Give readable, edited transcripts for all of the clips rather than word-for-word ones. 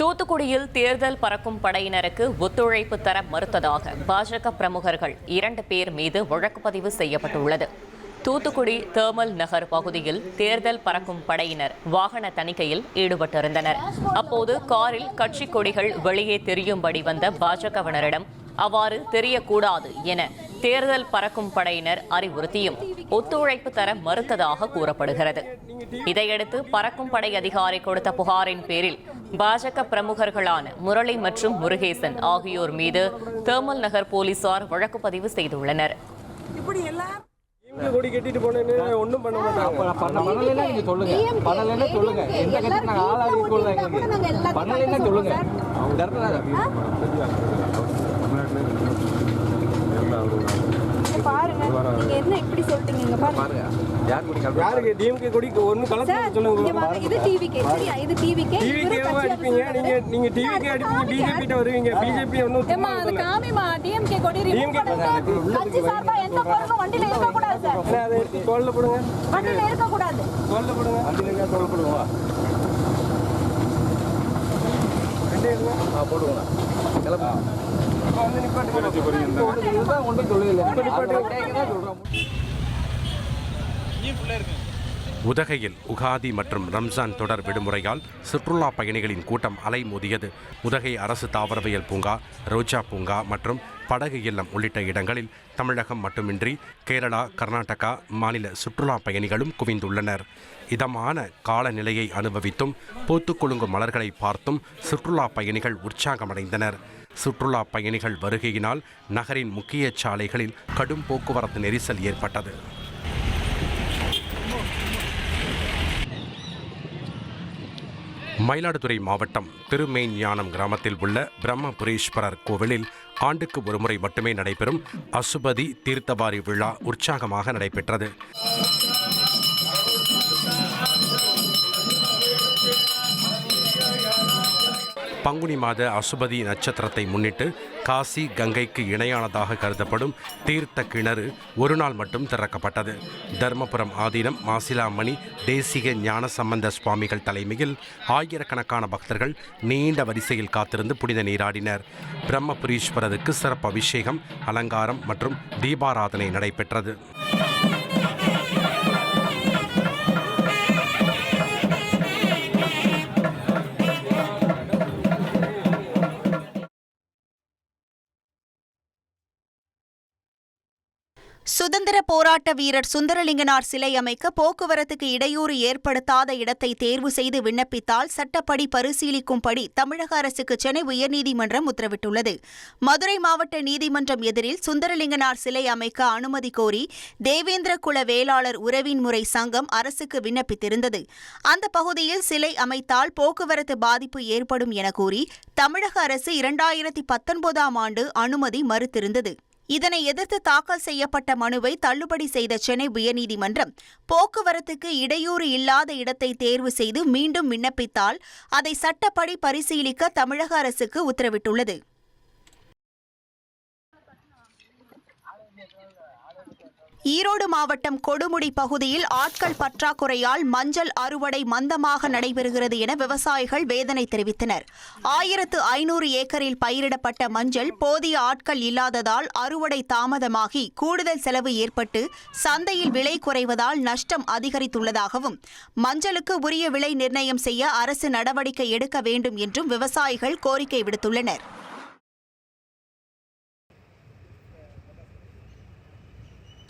தூத்துக்குடியில் தேர்தல் பறக்கும் படையினருக்கு ஒத்துழைப்பு தர மறுத்ததாக பாஜக பிரமுகர்கள் 2 பேர் மீது வழக்கு பதிவு செய்யப்பட்டுள்ளது. தூத்துக்குடி தேர்மல் நகர் பகுதியில் தேர்தல் பறக்கும் படையினர் வாகன தணிக்கையில் ஈடுபட்டிருந்தனர். அப்போது காரில் கட்சி கொடிகள் வெளியே தெரியும்படி வந்த பாஜகவினரிடம் அவ்வாறு தெரியக்கூடாது என தேர்தல் பறக்கும் படையினர் அறிவுறுத்தியும் ஒத்துழைப்பு தர மறுத்ததாக கூறப்படுகிறது. இதையடுத்து பறக்கும் படை அதிகாரி கொடுத்த புகாரின் பேரில் பாஜக பிரமுகர்களான முரளி மற்றும் முருகேசன் ஆகியோர் மீது தேர்மல் நகர் போலீசார் வழக்கு பதிவு செய்துள்ளனர். கொடி கட்டிட்டு போனேன்னு ஒன்றும் பண்ண மாட்டாங்க. பண்ணலைன்னா நீங்க சொல்லுங்க, பண்ணலைன்னா சொல்லுங்க. எந்த கட்சி நாங்கள் ஆளாகி கொள்ளுங்க, பண்ணலைன்னா சொல்லுங்க. பாருங்க, நீங்க என்ன இப்படி சொல்றீங்க? பாருங்க, யாருக்கு டிஎம்கே கொடிக்கு ஒன்னு கலந்து சொல்லுங்க. இது டிவிகே, சரியா? இது டிவிகே. டிவிகே அடிப்பீங்க, நீங்க டிவிகே அடிப்பீங்க, பிஜேபி கிட்ட வருவீங்க. பிஜேபி ஒன்னு ஏமா அது காமிமா டிஎம்கே கொடி ரிமூவ் பண்ணுங்க. கட்சி சார்பா எந்த பொருளும் வண்டில இருக்க கூடாது சார். அதை எடுத்து தோள்ல போடுங்க. வண்டில இருக்க கூடாது. தோள்ல போடுங்க. வண்டில தோள்ல போடுங்க. ரெண்டே இருங்க. போடுங்க. கிளம்பு. வந்து நிப்பாட்டு போறீங்க. இதுதான் ஒண்ணு சொல்லல. உதகையில் உகாதி மற்றும் ரம்ஜான் தொடர் விடுமுறையால் சுற்றுலா பயணிகளின் கூட்டம் அலைமோதியது. உதகை அரசு தாவரவியல் பூங்கா, ரோஜா பூங்கா மற்றும் படகு இல்லம் உள்ளிட்ட இடங்களில் தமிழகம் மட்டுமின்றி கேரளா, கர்நாடகா மாநில சுற்றுலா பயணிகளும் குவிந்துள்ளனர். இதமான காலநிலையை அனுபவித்தும் பூத்துக்குலுங்கு மலர்களை பார்த்தும் சுற்றுலா பயணிகள் உற்சாகமடைந்தனர். சுற்றுலா பயணிகள் வருகையினால் நகரின் முக்கிய சாலைகளில் கடும் போக்குவரத்து நெரிசல் ஏற்பட்டது. மயிலாடுதுறை மாவட்டம் திருமேஞ்ஞானம் கிராமத்தில் உள்ள பிரம்மபுரீஸ்வரர் கோவிலில் ஆண்டுக்கு ஒருமுறை மட்டுமே நடைபெறும் அசுபதி தீர்த்தவாரி விழா உற்சாகமாக நடைபெற்றது. பங்குனி மாத அசுபதி நட்சத்திரத்தை முன்னிட்டு காசி கங்கைக்கு இணையானதாக கருதப்படும் தீர்த்த கிணறு ஒரு நாள் மட்டும் திறக்கப்பட்டது. தர்மபுரம் ஆதீனம் மாசிலாமணி தேசிக ஞான சம்பந்த சுவாமிகள் தலைமையில் ஆயிரக்கணக்கான பக்தர்கள் நீண்ட வரிசையில் காத்திருந்து புனித நீராடினர். பிரம்மபுரீஸ்வரருக்கு சிறப்பு அபிஷேகம், அலங்காரம் மற்றும் தீபாராதனை நடைபெற்றது. சுதந்திர போராட்ட வீரர் சுந்தரலிங்கனார் சிலை அமைக்க போக்குவரத்துக்கு இடையூறு ஏற்படுத்தாத இடத்தை தேர்வு செய்து விண்ணப்பித்தால் சட்டப்படி பரிசீலிக்கும்படி தமிழக அரசுக்கு சென்னை உயர்நீதிமன்றம் உத்தரவிட்டுள்ளது. மதுரை மாவட்ட நீதிமன்றம் எதிரில் சுந்தரலிங்கனார் சிலை அமைக்க அனுமதி கோரி தேவேந்திர குல வேளாளர் உறவின் முறை சங்கம் அரசுக்கு விண்ணப்பித்திருந்தது. அந்த பகுதியில் சிலை அமைத்தால் போக்குவரத்து பாதிப்பு ஏற்படும் என கூறி தமிழக அரசு 2019ஆம் ஆண்டு அனுமதி மறுத்திருந்தது. இதனை எதிர்த்து தாக்கல் செய்யப்பட்ட மனுவை தள்ளுபடி செய்த சென்னை உயர்நீதிமன்றம் போக்குவரத்துக்கு இடையூறு இல்லாத இடத்தை தேர்வு செய்து மீண்டும் விண்ணப்பித்தால் அதை சட்டப்படி பரிசீலிக்க தமிழக அரசுக்கு உத்தரவிட்டுள்ளது. ஈரோடு மாவட்டம் கொடுமுடி பகுதியில் ஆட்கள் பற்றாக்குறையால் மஞ்சள் அறுவடை மந்தமாக நடைபெறுகிறது என விவசாயிகள் வேதனை தெரிவித்தனர். 1500 ஏக்கரில் பயிரிடப்பட்ட மஞ்சள் போதிய ஆட்கள் இல்லாததால் அறுவடை தாமதமாகி கூடுதல் செலவு ஏற்பட்டு சந்தையில் விலை குறைவதால் நஷ்டம் அதிகரித்துள்ளதாகவும் மஞ்சளுக்கு உரிய விலை நிர்ணயம் செய்ய அரசு நடவடிக்கை எடுக்க வேண்டும் என்றும் விவசாயிகள் கோரிக்கை விடுத்துள்ளனர்.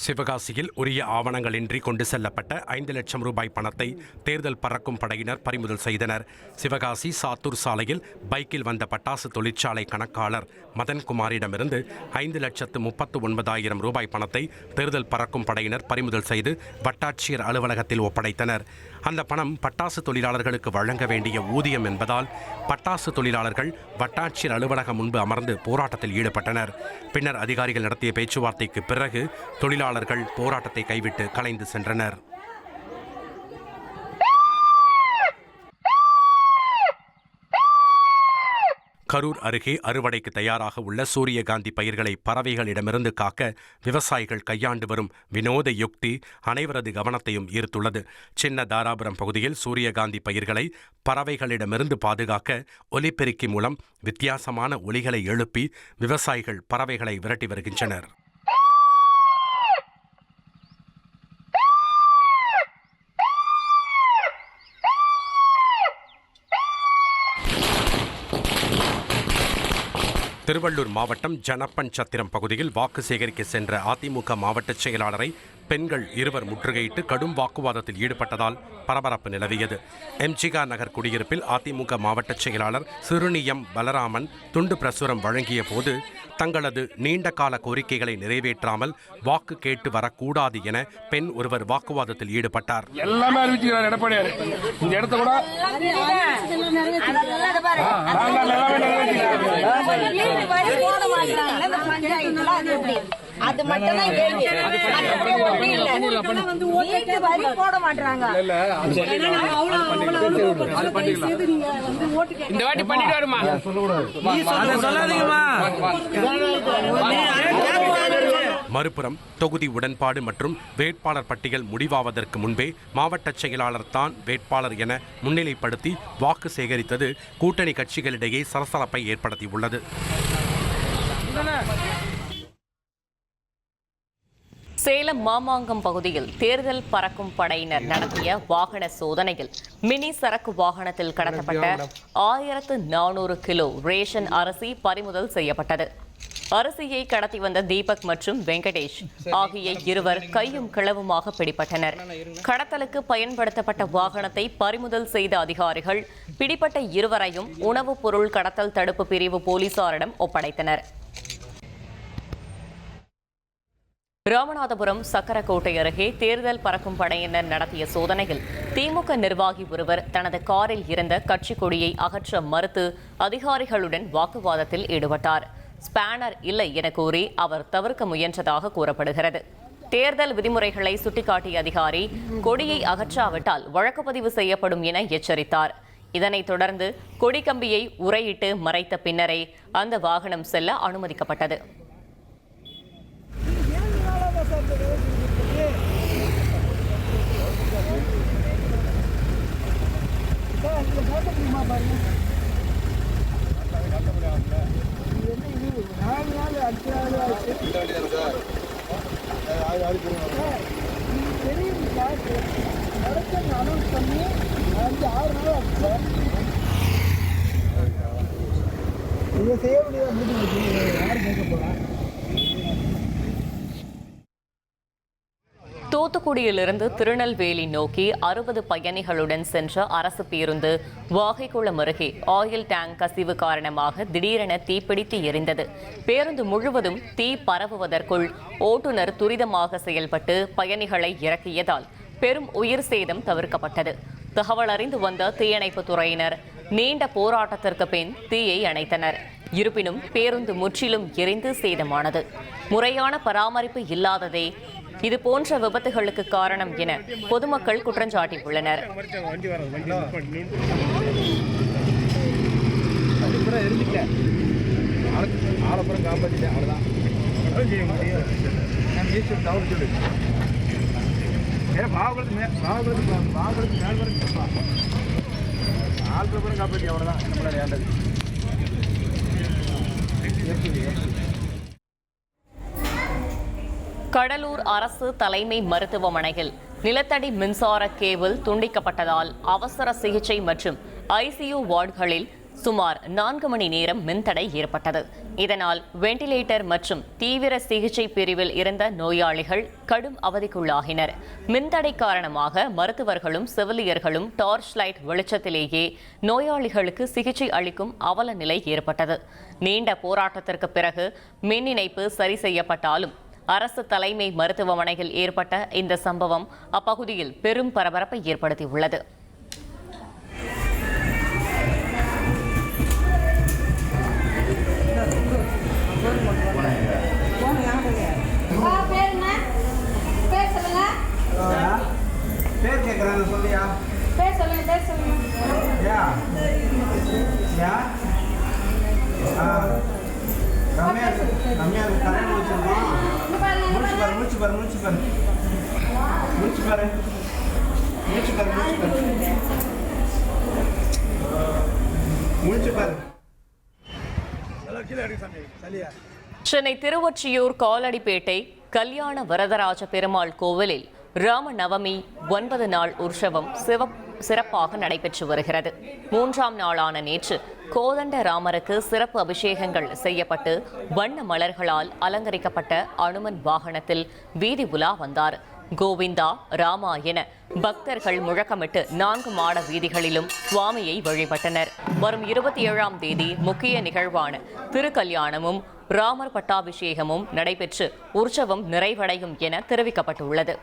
சிவகாசியில் உரிய ஆவணங்களின்றி கொண்டு செல்லப்பட்ட 5 லட்சம் ரூபாய் பணத்தை தேர்தல் பறக்கும் படையினர் பறிமுதல் செய்தனர். சிவகாசி சாத்தூர் சாலையில் பைக்கில் வந்த பட்டாசு தொழிற்சாலை கணக்காளர் மதன்குமாரிடமிருந்து 5,39,000 ரூபாய் பணத்தை தேர்தல் பறக்கும் படையினர் பறிமுதல் செய்து வட்டாட்சியர் அலுவலகத்தில் ஒப்படைத்தனர். அந்த பணம் பட்டாசு தொழிலாளர்களுக்கு வழங்க வேண்டிய ஊதியம் என்பதால் பட்டாசு தொழிலாளர்கள் வட்டாட்சியர் அலுவலகம் முன்பு அமர்ந்து போராட்டத்தில் ஈடுபட்டனர். பின்னர் அதிகாரிகள் நடத்திய பேச்சுவார்த்தைக்கு பிறகு தொழிலாளர்கள் போராட்டத்தை கைவிட்டு கலைந்து சென்றனர். கரூர் அருகே அறுவடைக்கு தயாராக உள்ள சூரியகாந்தி பயிர்களை பறவைகளிடமிருந்து காக்க விவசாயிகள் கையாண்டு வரும் வினோத யுக்தி அனைவரது கவனத்தையும் ஈர்த்துள்ளது. சின்ன தாராபுரம் பகுதியில் சூரியகாந்தி பயிர்களை பறவைகளிடமிருந்து பாதுகாக்க ஒலிபெருக்கி மூலம் வித்தியாசமான ஒலிகளை எழுப்பி விவசாயிகள் பறவைகளை விரட்டி வருகின்றனர். திருவள்ளூர் மாவட்டம் ஜனப்பன் சத்திரம் பகுதியில் வாக்கு சேகரிக்க சென்ற அதிமுக மாவட்ட செயலாளரை பெண்கள் இருவர் முற்றுகையிட்டு கடும் வாக்குவாதத்தில் ஈடுபட்டதால் பரபரப்பு நிலவியது. எம்ஜிகா நகர் குடியிருப்பில் அதிமுக மாவட்ட செயலாளர் சிறுனியம் பலராமன் துண்டு பிரசுரம் வழங்கிய போது தங்களது நீண்டகால கோரிக்கைகளை நிறைவேற்றாமல் வாக்கு கேட்டு வரக்கூடாது என பெண் ஒருவர் வாக்குவாதத்தில் ஈடுபட்டார். எல்லாமே அறிவிச்சுக்கிறார் எடப்பாடியார். இந்த இடத்த கூட அது மட்டும் தான் கேள்வி. வீட்டு வரி போட மாட்டாங்க. இந்த வாட்டி பண்ணிட்டு வருமா மறுபுறம் தொகுதி உடன்பாடு மற்றும் வேட்பாளர் பட்டியல் முடிவாவதற்கு முன்பே மாவட்ட செயலாளர் தான் வேட்பாளர் என முன்னிலைப்படுத்தி வாக்கு சேகரித்தது கூட்டணி கட்சிகளிடையே சலசலப்பை ஏற்படுத்தியுள்ளது. சேலம் மாமாங்கம் பகுதியில் தேர்தல் பறக்கும் படையினர் நடத்திய வாகன சோதனையில் மினி சரக்கு வாகனத்தில் கடத்தப்பட்ட 1400 கிலோ ரேஷன் அரிசி பறிமுதல் செய்யப்பட்டது. அரிசியை கடத்தி வந்த தீபக் மற்றும் வெங்கடேஷ் ஆகிய இருவர் கையும் களவுமாக பிடிபட்டனர். கடத்தலுக்கு பயன்படுத்தப்பட்ட வாகனத்தை பறிமுதல் செய்த அதிகாரிகள் பிடிப்பட்ட இருவரையும் உணவுப் பொருள் கடத்தல் தடுப்பு பிரிவு போலீசாரிடம் ஒப்படைத்தனர். ராமநாதபுரம் சக்கரக்கோட்டை அருகே தேர்தல் பறக்கும் படையினர் நடத்திய சோதனையில் திமுக நிர்வாகி ஒருவர் தனது காரில் இருந்த கட்சி கொடியை அகற்ற மறுத்து அதிகாரிகளுடன் வாக்குவாதத்தில் ஈடுபட்டார். ஸ்பேனர் இல்லை என கூறி அவர் தவிர்க்க முயன்றதாக கூறப்படுகிறது. தேர்தல் விதிமுறைகளை சுட்டிக்காட்டிய அதிகாரி கொடியை அகற்றாவிட்டால் வழக்கு பதிவு செய்யப்படும் என எச்சரித்தார். இதனைத் தொடர்ந்து கொடி கம்பியை உரையிட்டு மறைத்த பின்னரே அந்த வாகனம் செல்ல அனுமதிக்கப்பட்டது. தூத்துக்குடியிலிருந்து திருநெல்வேலி நோக்கி 60 பயணிகளுடன் சென்ற அரசு பேருந்து வாகைக்குளம் அருகே ஆயில் டேங்க் கசிவு காரணமாக திடீரென தீப்பிடித்து எரிந்தது. பேருந்து முழுவதும் தீ பரவுவதற்குள் ஓட்டுநர் துரிதமாக செயல்பட்டு பயணிகளை இறக்கியதால் பெரும் உயிர் சேதம் தவிர்க்கப்பட்டது. தகவல் அறிந்து வந்த தீயணைப்புத் துறையினர் நீண்ட போராட்டத்திற்கு பின் தீயை அணைத்தனர். இருப்பினும் பேருந்து முற்றிலும் எரிந்து சேதமானது. முறையான பராமரிப்பு இல்லாததே இது போன்ற விபத்துகளுக்கு காரணம் என பொதுமக்கள் குற்றஞ்சாட்டியுள்ளனர். கடலூர் அரசு தலைமை மருத்துவமனையில் நிலத்தடி மின்சார கேபிள் துண்டிக்கப்பட்டதால் அவசர சிகிச்சை மற்றும் ஐசியு வார்டுகளில் சுமார் 4 மணி நேரம் மின்தடை ஏற்பட்டது. இதனால் வெண்டிலேட்டர் மற்றும் தீவிர சிகிச்சை பிரிவில் இருந்த நோயாளிகள் கடும் அவதிக்குள்ளாகினர். மின்தடை காரணமாக மருத்துவர்களும் செவிலியர்களும் டார்ச் லைட் வெளிச்சத்திலேயே நோயாளிகளுக்கு சிகிச்சை அளிக்கும் அவல நிலை ஏற்பட்டது. நீண்ட போராட்டத்திற்கு பிறகு மின் இணைப்பு சரி செய்யப்பட்டாலும் அரசு தலைமை மருத்துவமனையில் ஏற்பட்ட இந்த சம்பவம் அப்பகுதியில் பெரும் பரபரப்பை ஏற்படுத்தியுள்ளது. சென்னை திருவொற்றியூர் காலடிப்பேட்டை கல்யாண வரதராஜ பெருமாள் கோவிலில் ராம நவமி 9 நாள் உற்சவம் சிறப்பாக நடைபெற்று வருகிறது. 3ஆம் நாளான நேற்று கோதண்ட ராமருக்கு சிறப்பு அபிஷேகங்கள் செய்யப்பட்டு வண்ண மலர்களால் அலங்கரிக்கப்பட்ட அனுமன் வாகனத்தில் வீதி உலா வந்தார். கோவிந்தா ராமா என பக்தர்கள் முழக்கமிட்டு 4 மாட வீதிகளிலும் சுவாமியை வழிபட்டனர். வரும் 27ஆம் தேதி முக்கிய நிகழ்வான திருக்கல்யாணமும் ராமர் பட்டாபிஷேகமும் நடைபெற்று உற்சவம் நிறைவடையும் என தெரிவிக்கப்பட்டுள்ளது.